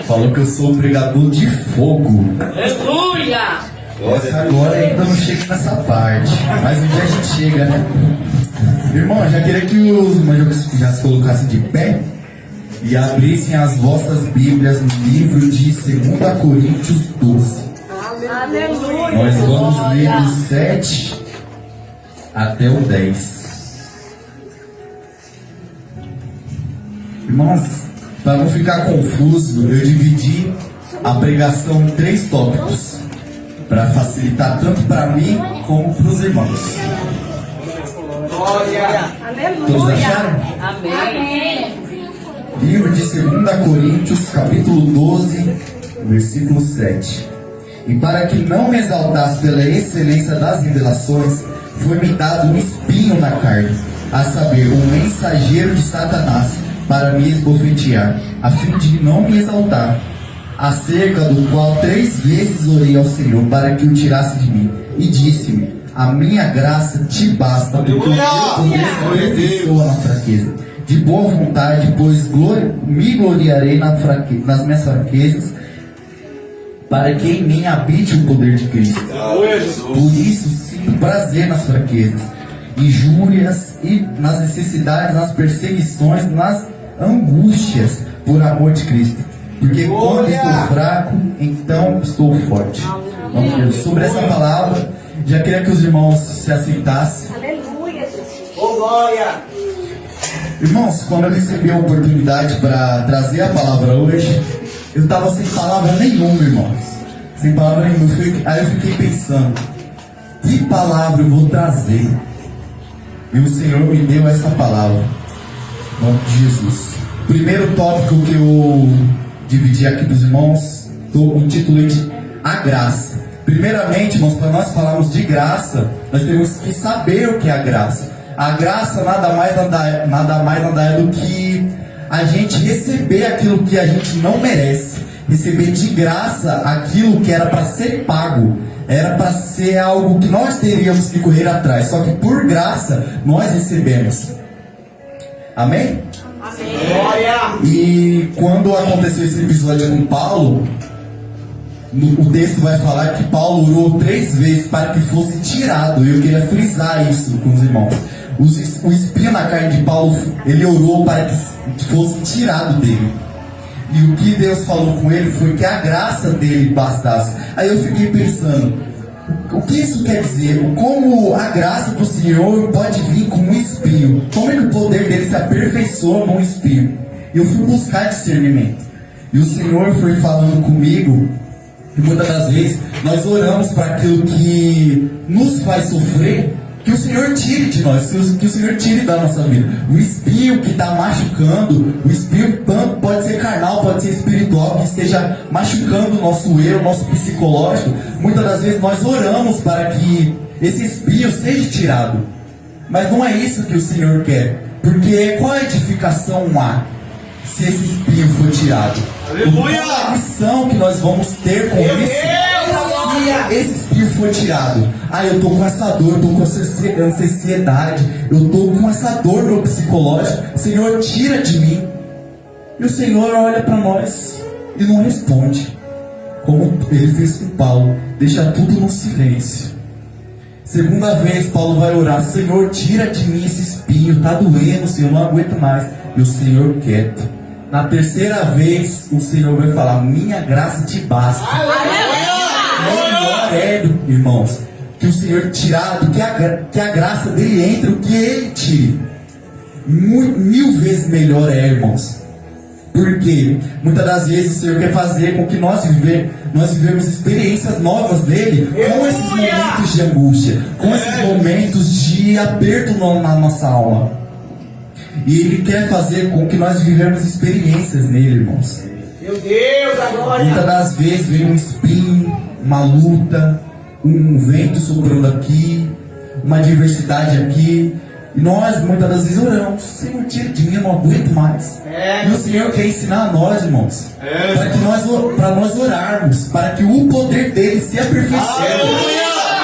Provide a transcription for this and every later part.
Falou que eu sou um pregador de fogo. Aleluia! Essa agora ainda não chega nessa parte. Mas um dia a gente chega, né? Irmão, já queria que os irmãos já se colocassem de pé e abrissem as vossas Bíblias no livro de 2 Coríntios 12. Aleluia! Nós vamos ler do 7 até o 10. Irmãos, para não ficar confuso, eu dividi a pregação em 3 tópicos, para facilitar tanto para mim como para os irmãos. Glória! Todos Aleluia! acharam? Amém! Livro de 2 Coríntios, capítulo 12, versículo 7. E para que não me exaltasse pela excelência das revelações, foi-me dado um espinho na carne, a saber, um mensageiro de Satanás, para me esbofetear, a fim de não me exaltar, acerca do qual 3 vezes orei ao Senhor para que o tirasse de mim, e disse-me: a minha graça te basta, porque o meu poder se aperfeiçoa na fraqueza. De boa vontade, pois me gloriarei nas minhas fraquezas, para que em mim habite o poder de Cristo. Por isso sinto prazer nas fraquezas, injúrias e nas necessidades, nas perseguições, nas angústias, por amor de Cristo. Porque quando estou fraco, então estou forte. Vamos ver. Sobre essa palavra, já queria que os irmãos se aceitassem. Aleluia, Jesus! Oh, glória! Irmãos, quando eu recebi a oportunidade para trazer a palavra hoje, eu estava sem palavra nenhuma, irmãos. Sem palavra nenhuma. Aí eu fiquei pensando, que palavra eu vou trazer? E o Senhor me deu essa palavra. Em nome de Jesus. Primeiro tópico que eu dividi aqui dos irmãos, eu intitulei de a graça. Primeiramente, irmãos, para nós falarmos de graça, nós temos que saber o que é a graça. A graça nada mais é do que a gente receber aquilo que a gente não merece. Receber de graça aquilo que era para ser pago. Era para ser algo que nós teríamos que correr atrás. Só que por graça nós recebemos. Amém? Amém! Glória! E quando aconteceu esse episódio com Paulo, o texto vai falar que Paulo orou 3 vezes para que fosse tirado. E eu queria frisar isso com os irmãos. O espinho na carne de Paulo, ele orou para que fosse tirado dele. E o que Deus falou com ele foi que a graça dele bastasse. Aí eu fiquei pensando, o que isso quer dizer? Como a graça do Senhor pode vir com um espinho? Como é que o poder dele se aperfeiçoa num espinho? Eu fui buscar discernimento. E o Senhor foi falando comigo. E muitas das vezes nós oramos para aquilo que nos faz sofrer, que o Senhor tire de nós, que o Senhor tire da nossa vida. O espinho que está machucando, o espinho tanto pode ser carnal, pode ser espiritual, que esteja machucando o nosso eu, o nosso psicológico. Muitas das vezes nós oramos para que esse espinho seja tirado. Mas não é isso que o Senhor quer. Porque qual a edificação há se esse espinho for tirado? Aleluia! Qual a missão que nós vamos ter com isso? Se esse espinho for tirado, eu tô com essa dor, eu tô com essa ansiedade, eu tô com essa dor no psicológico, Senhor, tira de mim. E o Senhor olha para nós e não responde, como ele fez com Paulo, deixa tudo no silêncio. Segunda vez, Paulo vai orar: Senhor, tira de mim esse espinho, tá doendo, Senhor, não aguento mais. E o Senhor quieto. Na terceira vez, o Senhor vai falar: minha graça te basta. Melhor é, irmãos, que o Senhor tirar, do que a graça dele entre, o que ele tire. 1000 vezes melhor é, irmãos. Porque muitas das vezes o Senhor quer fazer com que nós vivemos experiências novas dele, com esses momentos de angústia, com esses momentos de aperto na nossa alma. E ele quer fazer com que nós vivemos experiências nele, irmãos. Meu Deus, a glória! Muitas das vezes vem um espinho, uma luta, um vento soprando aqui, uma adversidade aqui. E nós muitas das vezes oramos: Senhor, tira de mim, eu não aguento mais. E o Senhor quer ensinar a nós, irmãos, para nós orarmos, para que o poder dele se aperfeiçoe,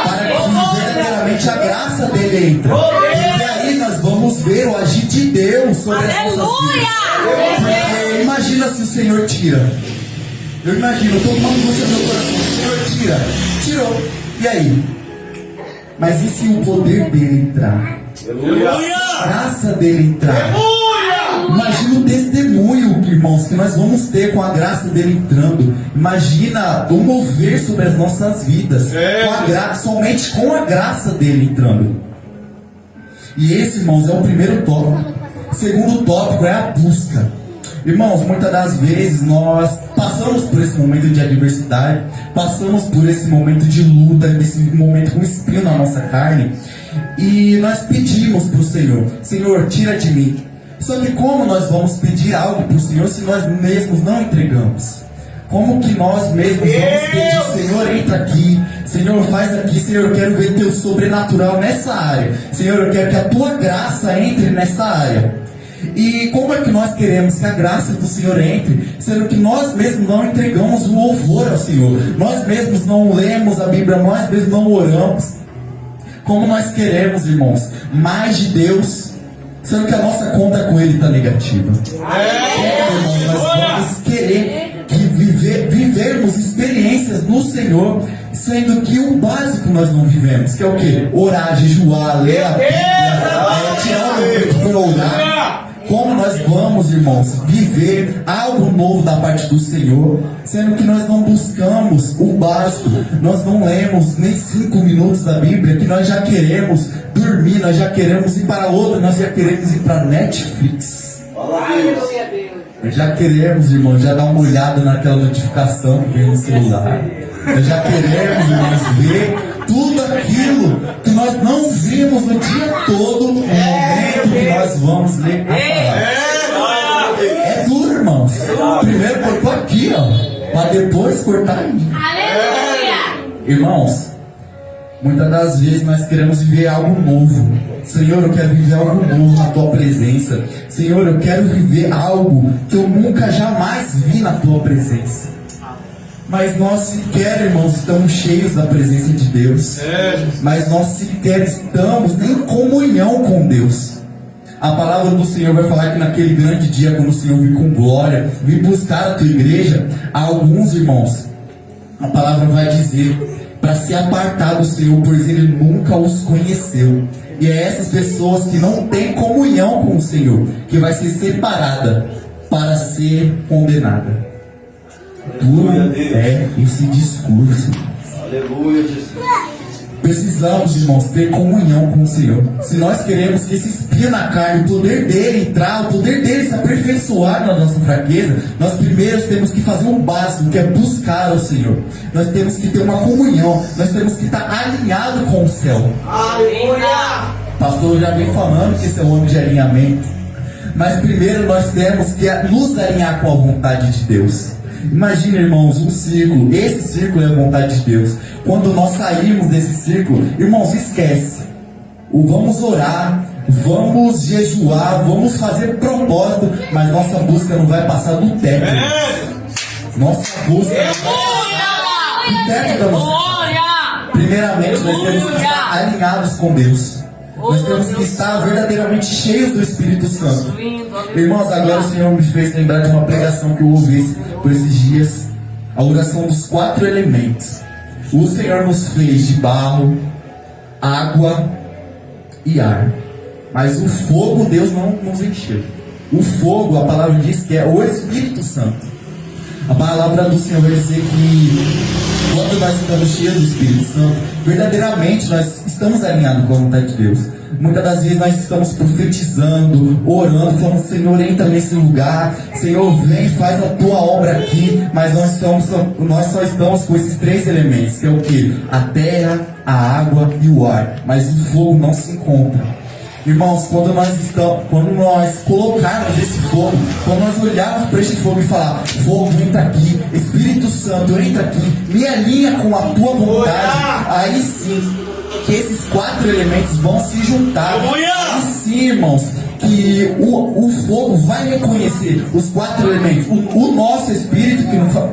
para que verdadeiramente a graça dele entre. E aí nós vamos ver o agir de Deus sobre as nossas vidas. Porque imagina se o Senhor tira. Eu imagino, eu tô com uma angústia no meu coração. Senhor, tirou. E aí? Mas e se o poder dele entrar? A graça dele entrar? Imagina o testemunho, irmãos, que nós vamos ter com a graça dele entrando. Imagina o mover sobre as nossas vidas, somente com a graça dele entrando. E esse, irmãos, é o primeiro tópico. O segundo tópico é a busca. Irmãos, muitas das vezes nós passamos por esse momento de adversidade, passamos por esse momento de luta, esse momento com espinho na nossa carne, e nós pedimos para o Senhor: Senhor, tira de mim. Só que como nós vamos pedir algo para o Senhor se nós mesmos não entregamos? Como que nós mesmos vamos pedir: Senhor, entra aqui, Senhor, faz aqui, Senhor, eu quero ver teu sobrenatural nessa área, Senhor, eu quero que a tua graça entre nessa área. E como é que nós queremos que a graça do Senhor entre, sendo que nós mesmos não entregamos o louvor ao Senhor, nós mesmos não lemos a Bíblia, nós mesmos não oramos? Como nós queremos, irmãos, mais de Deus, sendo que a nossa conta com Ele está negativa? Como, irmãos, nós vamos querer que vivermos experiências no Senhor, sendo que o básico nós não vivemos, que é o quê? Orar, jejuar, ler a Bíblia, tirar o momento para orar. Como nós vamos, irmãos, viver algo novo da parte do Senhor, sendo que nós não buscamos o básico, nós não lemos nem 5 minutos da Bíblia, que nós já queremos dormir, nós já queremos ir para outra, nós já queremos ir para Netflix. Nós já queremos, irmãos, já dar uma olhada naquela notificação que vem no celular. Nós já queremos, irmãos, ver tudo aquilo que nós não vimos no dia todo, no momento que nós vamos ler a palavra. É duro, irmãos. Primeiro cortou aqui, ó, para depois cortar aí. Irmãos, muitas das vezes nós queremos viver algo novo. Senhor, eu quero viver algo novo na tua presença. Senhor, eu quero viver algo que eu nunca jamais vi na tua presença. Mas nós sequer, irmãos, estamos cheios da presença de Deus. Mas nós sequer estamos nem em comunhão com Deus. A palavra do Senhor vai falar que naquele grande dia, quando o Senhor vir com glória, vir buscar a tua igreja, alguns irmãos, a palavra vai dizer para se apartar do Senhor, pois Ele nunca os conheceu. E é essas pessoas que não têm comunhão com o Senhor que vai ser separada para ser condenada. Duro é esse discurso. Aleluia, Jesus. Precisamos, irmãos, ter comunhão com o Senhor. Se nós queremos que esse espinho na carne, o poder dele entrar, o poder dele se aperfeiçoar na nossa fraqueza, nós primeiro temos que fazer o básico, que é buscar o Senhor. Nós temos que ter uma comunhão, nós temos que estar alinhado com o céu. Aleluia. Pastor já vem falando que esse é o homem de alinhamento. Mas primeiro nós temos que nos alinhar com a vontade de Deus. Imagina, irmãos, um círculo. Esse círculo é a vontade de Deus. Quando nós saímos desse círculo, irmãos, esquece. Vamos orar, vamos jejuar, vamos fazer propósito, mas nossa busca não vai passar do teto. Nossa busca não vai passar do teto da nossa vida. Primeiramente, nós temos que estar alinhados com Deus. Nós temos que estar verdadeiramente cheios do Espírito Santo. Irmãos, agora o Senhor me fez lembrar de uma pregação que eu ouvi por esses dias. A oração dos 4 elementos. O Senhor nos fez de barro, água e ar. Mas o fogo Deus não nos encheu. O fogo, a palavra diz que é o Espírito Santo. A palavra do Senhor vai dizer que quando nós estamos cheios do Espírito Santo, verdadeiramente nós estamos alinhados com a vontade de Deus. Muitas das vezes nós estamos profetizando, orando, falando: Senhor, entra nesse lugar, Senhor, vem, faz a tua obra aqui. Mas nós só estamos com esses 3 elementos, que é o que? A terra, a água e o ar. Mas o fogo não se encontra. Irmãos, quando nós colocarmos esse fogo, quando nós olharmos para esse fogo e falar: fogo, entra aqui, Espírito Santo, entra aqui, me alinha com a tua vontade, aí sim, que esses 4 elementos vão se juntar. Aí sim, irmãos, que o fogo vai reconhecer os 4 elementos. O nosso espírito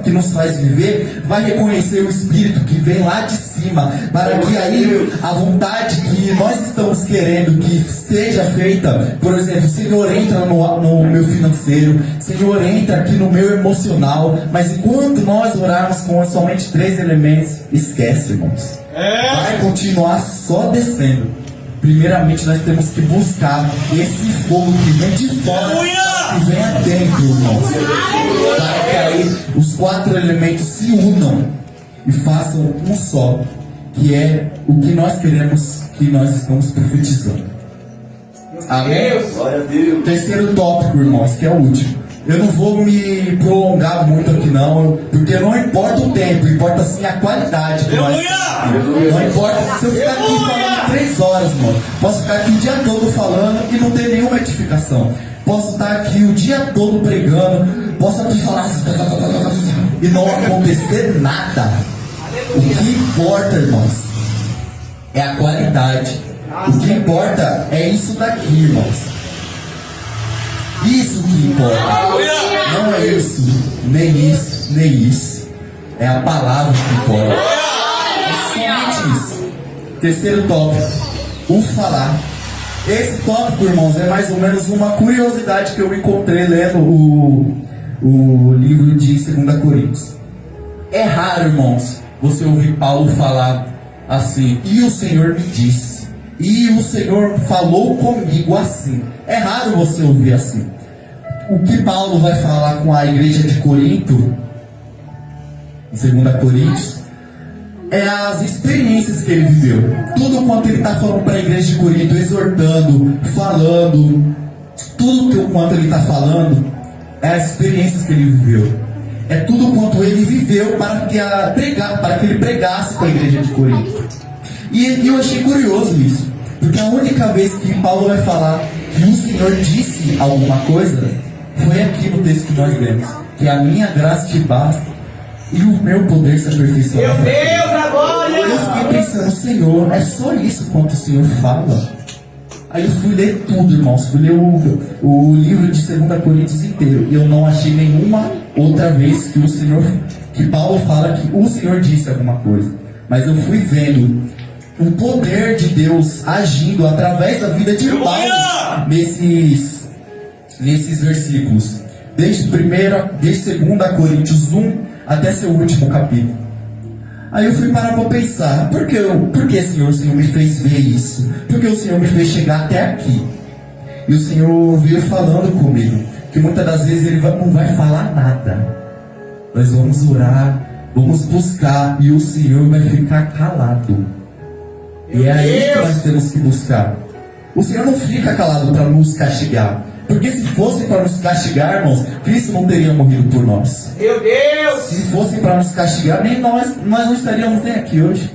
que nos faz viver vai reconhecer o espírito que vem lá de cima, para que aí a vontade que nós estamos querendo que seja feita, por exemplo, Senhor, entra no meu financeiro, Senhor, entra aqui no meu emocional. Mas enquanto nós orarmos com somente 3 elementos, esquece, irmãos, vai continuar só descendo. Primeiramente nós temos que buscar esse fogo que vem de fora, que vem adentro, irmãos, para que aí os 4 elementos se unam e façam um só, que é o que nós queremos, que nós estamos profetizando. Amém? Glória a Deus. Terceiro tópico, irmãos, que é o último. Eu não vou me prolongar muito aqui não, porque não importa o tempo, importa sim a qualidade que nós temos. Não importa se eu ficar aqui falando 3 horas, mano. Posso ficar aqui o dia todo falando e não ter nenhuma edificação. Posso estar aqui o dia todo pregando, posso aqui falar e não acontecer nada. O que importa, irmãos, é a qualidade. O que importa é isso daqui, irmãos. Isso que importa. Não é isso, nem isso, nem isso. É a palavra que importa. É somente isso. Terceiro tópico, o falar. Esse tópico, irmãos, é mais ou menos uma curiosidade que eu encontrei lendo o livro de 2 Coríntios. É raro, irmãos, você ouvir Paulo falar assim: e o Senhor me disse, e o Senhor falou comigo assim. É raro você ouvir assim. O que Paulo vai falar com a igreja de Corinto, em 2 Coríntios, é as experiências que ele viveu. Tudo quanto ele está falando para a igreja de Corinto, exortando, falando, tudo quanto ele está falando é as experiências que ele viveu. É tudo quanto ele viveu para que ele pregasse para a igreja de Corinto. E eu achei curioso isso, porque a única vez que Paulo vai falar que o Senhor disse alguma coisa foi aqui no texto que nós lemos, que a minha graça te basta e o meu poder se aperfeiçoa. Meu Deus, agora! Eu fiquei pensando: Senhor, é só isso quanto o Senhor fala? Aí eu fui ler tudo, irmãos. Fui ler o livro de 2 Coríntios inteiro, e eu não achei nenhuma outra vez que Paulo fala que o Senhor disse alguma coisa. Mas eu fui vendo o poder de Deus agindo através da vida de Paulo nesses versículos, desde 2 Coríntios 1 até seu último capítulo. Aí eu fui parar para pensar: por que Senhor, o Senhor me fez ver isso? Por que o Senhor me fez chegar até aqui? E o Senhor veio falando comigo que muitas das vezes Ele não vai falar nada. Nós vamos orar, vamos buscar, e o Senhor vai ficar calado. E é aí que nós temos que buscar. O Senhor não fica calado para nos castigar, porque se fosse para nos castigar, irmãos, Cristo não teria morrido por nós. Meu Deus! Se fosse para nos castigar, nem nós não estaríamos nem aqui hoje.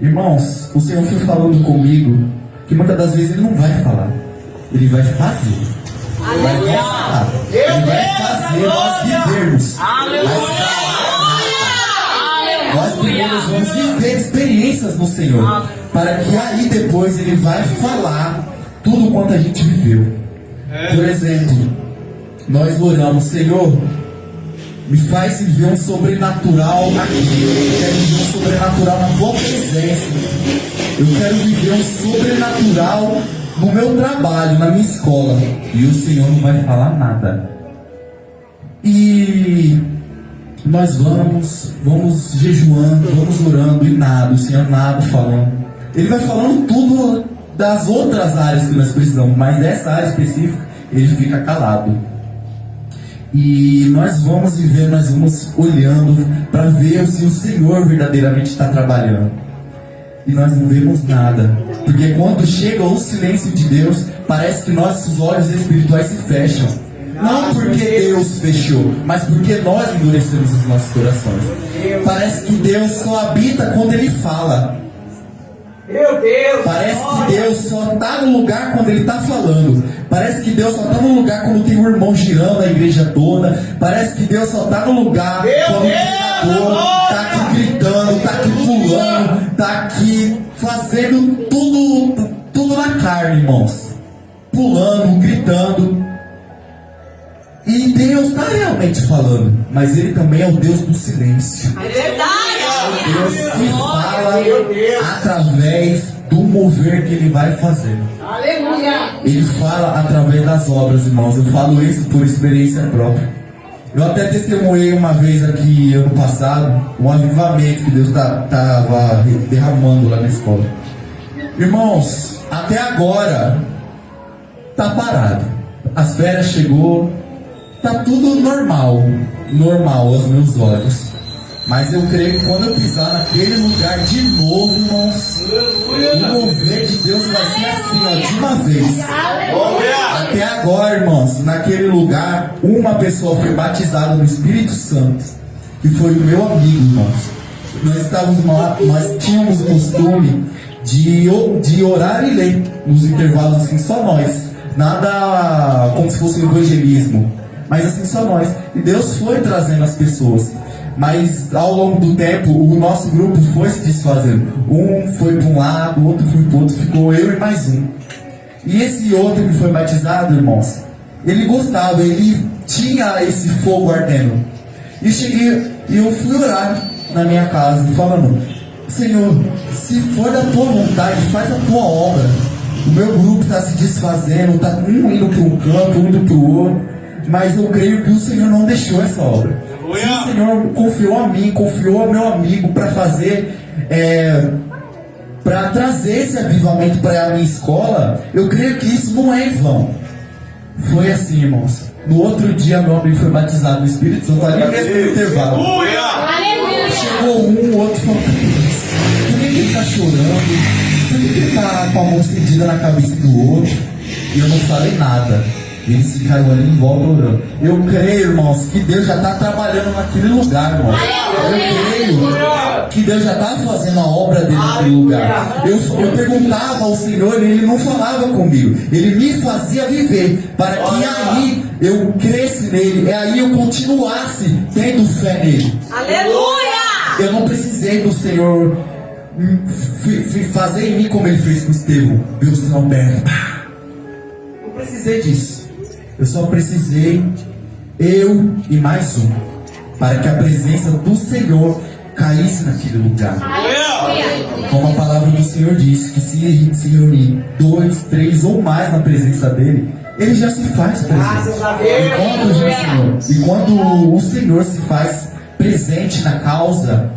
Irmãos, o Senhor foi falando comigo que muitas das vezes Ele não vai falar, Ele vai fazer. Ele vai falar. Ele vai fazer nós vivermos. Nós primeiro vamos viver experiências no Senhor, para que aí depois Ele vai falar tudo quanto a gente viveu. Por exemplo, nós oramos: Senhor, me faz viver um sobrenatural aqui. Eu quero viver um sobrenatural na tua presença. Eu quero viver um sobrenatural no meu trabalho, na minha escola. E o Senhor não vai falar nada. E nós vamos jejuando, vamos orando, e nada, o Senhor nada falando. Ele vai falando tudo das outras áreas que nós precisamos, mas dessa área específica Ele fica calado. E nós vamos viver, nós vamos olhando para ver se o Senhor verdadeiramente está trabalhando. E nós não vemos nada, porque quando chega o silêncio de Deus, parece que nossos olhos espirituais se fecham. Não porque Deus fechou, mas porque nós endurecemos os nossos corações. Parece que Deus só habita quando Ele fala. Meu Deus! Parece que Deus só está no lugar quando Ele está falando. Parece que Deus só está no lugar quando tem um irmão girando a igreja toda. Parece que Deus só está no lugar quando o pregador está aqui gritando, está aqui pulando, está aqui fazendo tudo na carne, irmãos. pulando, gritando. E Deus está realmente falando, mas Ele também é o Deus do silêncio. É verdade. Deus que fala através do mover que Ele vai fazer. Aleluia. Ele fala através das obras, irmãos. Eu falo isso por experiência própria. Eu até testemunhei uma vez aqui, ano passado, um avivamento que Deus estava derramando lá na escola. Irmãos, até agora tá parado. As férias chegou, tá tudo normal aos meus olhos. Mas eu creio que quando eu pisar naquele lugar de novo, irmãos, o mover de Deus vai ser assim, ó, de uma vez. Até agora, irmãos, naquele lugar, uma pessoa foi batizada no Espírito Santo, que foi o meu amigo, irmãos. Nós tínhamos o costume de orar e ler nos intervalos, assim, só nós. Nada como se fosse um evangelismo, mas assim, só nós. E Deus foi trazendo as pessoas. Mas ao longo do tempo, o nosso grupo foi se desfazendo. Um foi para um lado, o outro foi para o outro, ficou eu e mais um. E esse outro que foi batizado, irmãos, ele gostava, ele tinha esse fogo ardendo. E eu fui orar na minha casa, falando: Senhor, se for da tua vontade, faz a tua obra. O meu grupo está se desfazendo, está um indo para um canto, um indo para o outro. Mas eu creio que o Senhor não deixou essa obra. Se o Senhor confiou a mim, confiou ao meu amigo para fazer, para trazer esse avivamento para a minha escola, eu creio que isso não é em vão. Foi assim, irmãos. No outro dia, meu amigo foi batizado no Espírito Santo, ali mesmo no intervalo. Chegou o outro falou: por que ele está chorando? Por que ele está com a mão estendida na cabeça do outro? E eu não falei nada. Eles ficaram ali em volta orando. Eu creio, irmãos, que Deus já está trabalhando naquele lugar, irmãos. Eu creio que Deus já está fazendo a obra dele naquele lugar. Eu perguntava ao Senhor e Ele não falava comigo. Ele me fazia viver para que aí eu cresce nele, e aí eu continuasse tendo fé nele. Aleluia! Eu não precisei do Senhor fazer em mim como Ele fez com Estevão. Viu o céu aberto. Não precisei disso. Eu só precisei, eu e mais um, para que a presença do Senhor caísse naquele lugar. Como a palavra do Senhor diz, que se reunir 2, 3 ou mais na presença dele, ele já se faz presente. E quando o Senhor se faz presente na causa,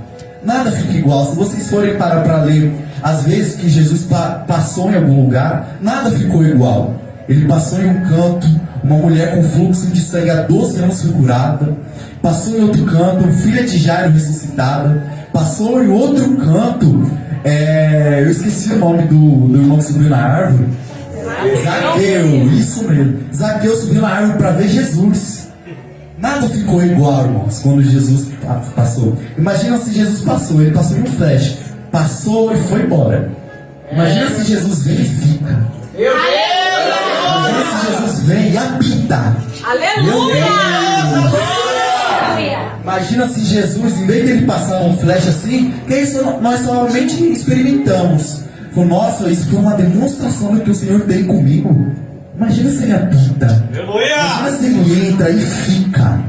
nada fica igual. Se vocês forem parar para ler as vezes que Jesus passou em algum lugar, nada ficou igual. Ele passou em um canto, uma mulher com fluxo de sangue há 12 anos foi curada. Passou em outro canto, filha de Jairo ressuscitada. Passou em outro canto, eu esqueci o nome do irmão que subiu na árvore. Zaqueu, isso mesmo. Zaqueu subiu na árvore para ver Jesus. Nada ficou igual, irmãos, quando Jesus passou. Imagina se Jesus passou, ele passou em um flash. Passou e foi embora. Imagina se Jesus vem e fica. Imagina se Jesus vem e habita. Aleluia! Imagina se Jesus, em vez de ele passar um flash assim, que é isso nós somente experimentamos. Falou: nossa, isso foi uma demonstração do que o Senhor tem comigo. Imagina se ele habita. Imagina se ele entra e fica.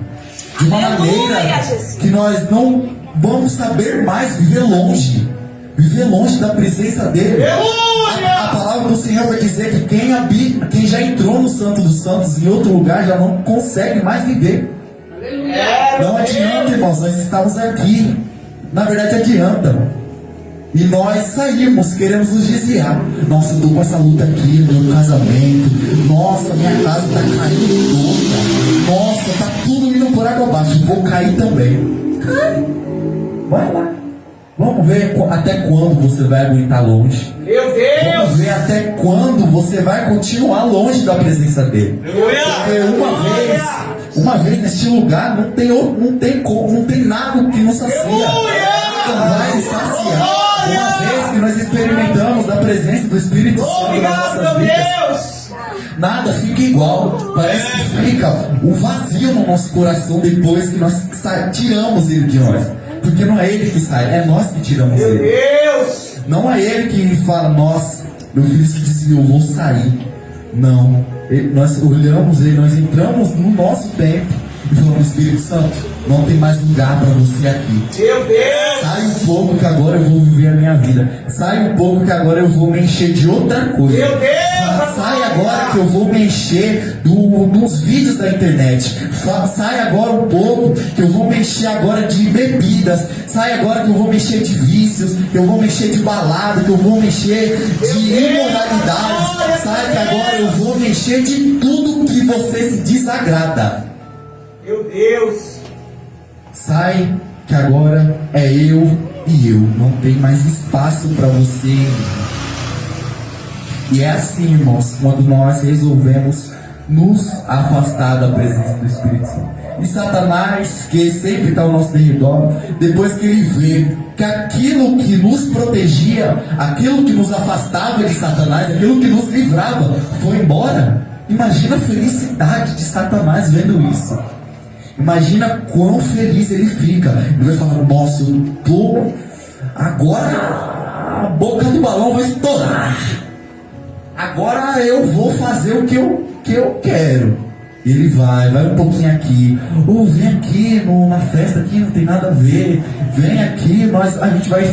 De uma maneira que nós não vamos saber mais viver longe. Viver longe da presença dele. A palavra do Senhor vai dizer que quem habita, quem já entrou no Santo dos Santos em outro lugar, já não consegue mais viver. Não adianta, irmãos, nós estamos aqui. Na verdade adianta. E nós saímos, queremos nos desviar. Nossa, eu tô com essa luta aqui no meu casamento. Nossa, minha casa tá caindo toda. Nossa, tá tudo indo por água abaixo. Vou cair também. Cai. Vai lá. Vamos ver até quando você vai aguentar longe. Meu Deus! Vamos ver até quando você vai continuar longe da presença dele. Porque uma vez neste lugar não tem nada que nos sacia. Não vai nos saciar. Uma vez que nós experimentamos da presença do Espírito Santo nas nossas vidas, nada fica igual. Parece que fica um vazio no nosso coração depois que nós tiramos ele de nós. Porque não é ele que sai, é nós que tiramos Meu ele. Deus! Não é ele que fala: nossa, meu filho se desviou, vou sair. Não. Nós olhamos ele, nós entramos no nosso tempo e falamos: Espírito Santo, não tem mais lugar para você aqui. Meu Deus! Sai um pouco que agora eu vou viver a minha vida. Sai um pouco que agora eu vou me encher de outra coisa. Meu Deus! Sai agora que eu vou me encher dos vídeos da internet. Sai agora um pouco que eu vou me encher agora de bebidas. Sai agora que eu vou me encher de vícios, que eu vou me encher de balada, que eu vou me encher de imoralidades. Sai que agora eu vou me encher de tudo que você se desagrada. Meu Deus! Sai que agora é eu e eu. Não tem mais espaço para você. E é assim, irmãos, quando nós resolvemos nos afastar da presença do Espírito Santo. E Satanás, que sempre está ao nosso derredor, depois que ele vê que aquilo que nos protegia, aquilo que nos afastava de Satanás, aquilo que nos livrava, foi embora. Imagina a felicidade de Satanás vendo isso. Imagina quão feliz ele fica. Ele vai falar: nossa, eu tô... agora a boca do balão vai estourar. Agora eu vou fazer o que eu quero. Ele vai um pouquinho aqui. Vem aqui na festa aqui, não tem nada a ver. Vem aqui, a gente vai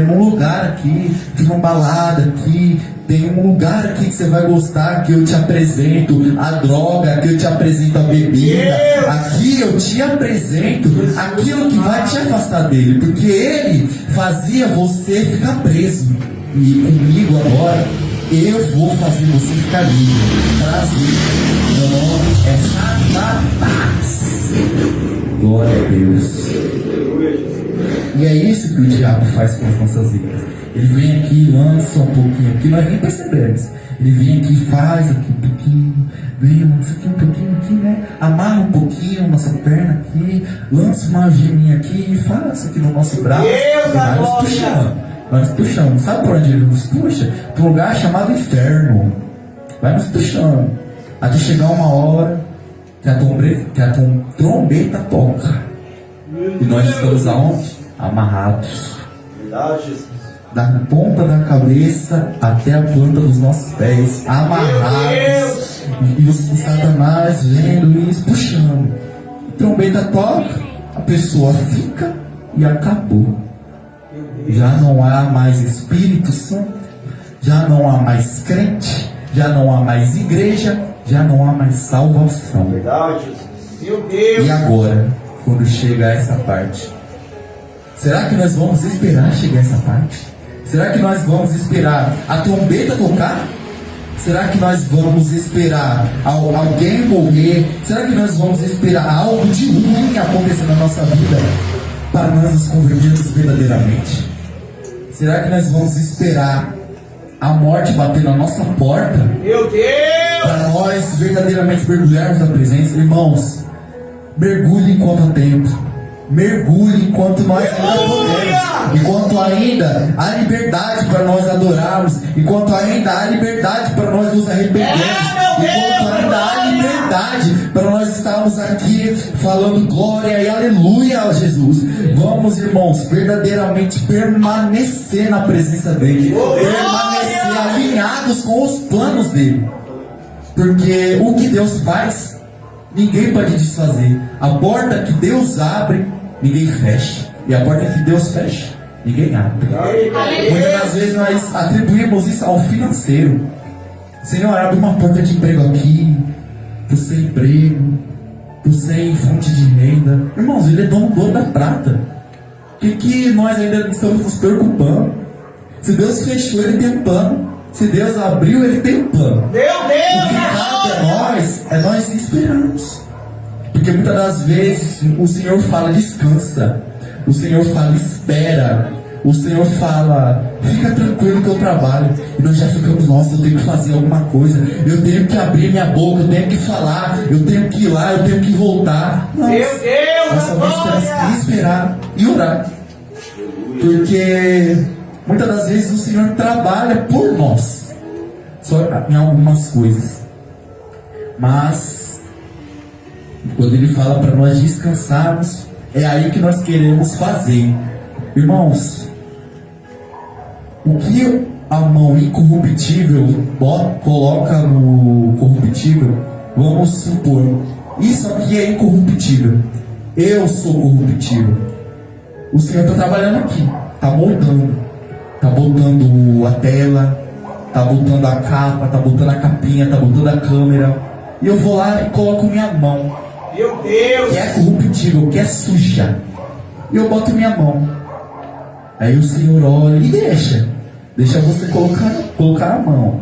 num lugar aqui, de uma balada aqui. Tem um lugar aqui que você vai gostar, que eu te apresento a droga, que eu te apresento a bebida. Aqui eu te apresento aquilo que vai te afastar dele. Porque ele fazia você ficar preso. E comigo agora, eu vou fazer você ficar livre. Prazer. Meu nome é Satanás. Glória a Deus. E é isso que o diabo faz com as nossas vidas. Ele vem aqui, lança um pouquinho aqui, nós nem percebemos. Ele vem aqui, faz aqui um pouquinho, vem, lança aqui um pouquinho aqui, né? Amarra um pouquinho nossa perna aqui, lança uma algeminha aqui e faz aqui no nosso braço. Deus vai nos puxando. Vai nos puxando. Sabe por onde ele nos puxa? Para um lugar chamado inferno. Vai nos puxando. Até chegar uma hora que a trombeta toca. E nós estamos aonde? Amarrados. Verdade, Jesus. Da ponta da cabeça até a planta dos nossos pés, amarrados. E o Satanás vendo e puxando. A trombeta toca, a pessoa fica e acabou. Já não há mais Espírito Santo, já não há mais crente, já não há mais igreja, já não há mais salvação. Verdade, meu Deus. E agora, quando chega essa parte, será que nós vamos esperar chegar essa parte? Será que nós vamos esperar a trombeta tocar? Será que nós vamos esperar alguém morrer? Será que nós vamos esperar algo de ruim acontecer na nossa vida para nós nos convertermos verdadeiramente? Será que nós vamos esperar a morte bater na nossa porta? Meu Deus! Para nós verdadeiramente mergulharmos na presença? Irmãos, mergulhe enquanto há tempo. Mergulhe enquanto nós ainda podemos. Enquanto ainda há liberdade para nós adorarmos. Enquanto ainda há liberdade para nós nos arrependermos. Enquanto ainda há liberdade para nós estarmos aqui falando glória e aleluia a Jesus. Vamos, irmãos, verdadeiramente permanecer na presença dele. Permanecer alinhados com os planos dele. Porque o que Deus faz, ninguém pode desfazer. A porta que Deus abre, ninguém fecha. E a porta que Deus fecha, ninguém abre. Muitas das vezes nós atribuímos isso ao financeiro. Senhor, abre uma porta de emprego aqui, pro sem emprego, pro sem fonte de renda. Irmãos, ele é dono da prata. O que nós ainda estamos nos preocupando? Se Deus fechou, ele tem um plano. Se Deus abriu, ele tem um plano. Meu O que cabe a nós é nós esperarmos. Porque muitas das vezes o Senhor fala descansa. O Senhor fala espera. O Senhor fala fica tranquilo que eu trabalho. E nós já ficamos, nossa, eu tenho que fazer alguma coisa. Eu tenho que abrir minha boca, eu tenho que falar. Eu tenho que ir lá, eu tenho que voltar. Não, Meu Deus, nós somente temos que esperar e orar. Porque muitas das vezes o Senhor trabalha por nós, só em algumas coisas. Mas quando Ele fala para nós descansarmos, é aí que nós queremos fazer. Irmãos, o que a mão incorruptível, coloca no corruptível, vamos supor, isso aqui é incorruptível, eu sou corruptível. O Senhor está trabalhando aqui, está moldando, está botando a tela, está botando a capa, está botando a capinha, está botando a câmera, e eu vou lá e coloco minha mão, Meu Deus. que é corruptível, que é suja, e eu boto minha mão. Aí o Senhor olha e deixa você colocar a mão.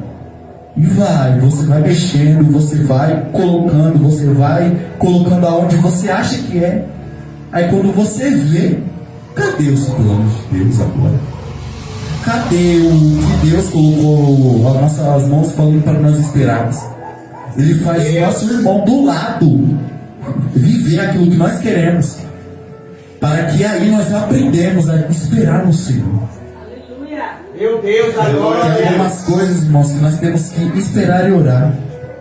E você vai mexendo, você vai colocando aonde você acha que é. Aí quando você vê, cadê os planos de Deus agora? Cadê o que Deus colocou as nossas mãos falando para nós esperarmos? Ele faz o nosso irmão do lado viver aquilo que nós queremos, para que aí nós aprendemos a esperar no Senhor. Meu Deus, Tem agora. algumas coisas, irmãos, que nós temos que esperar e orar,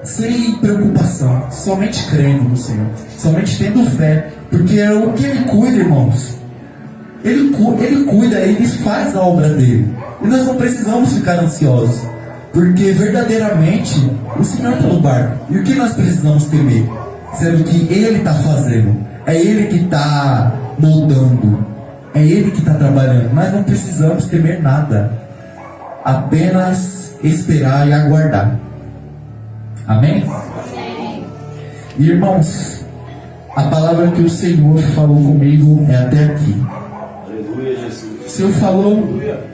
sem preocupação, somente crendo no Senhor, somente tendo fé, porque é o que Ele cuida, irmãos. Ele cuida, Ele faz a obra dele, e nós não precisamos ficar ansiosos, porque verdadeiramente o Senhor está no barco, e o que nós precisamos temer? Sendo que Ele está fazendo, é Ele que está moldando, é Ele que está trabalhando. Nós não precisamos temer nada, apenas esperar e aguardar. Amém? Irmãos, a palavra que o Senhor falou comigo é até aqui. Aleluia, Jesus. O Senhor falou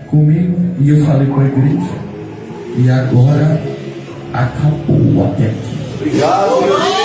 comigo e eu falei com a igreja, e agora acabou até aqui. Obrigado, meu Deus.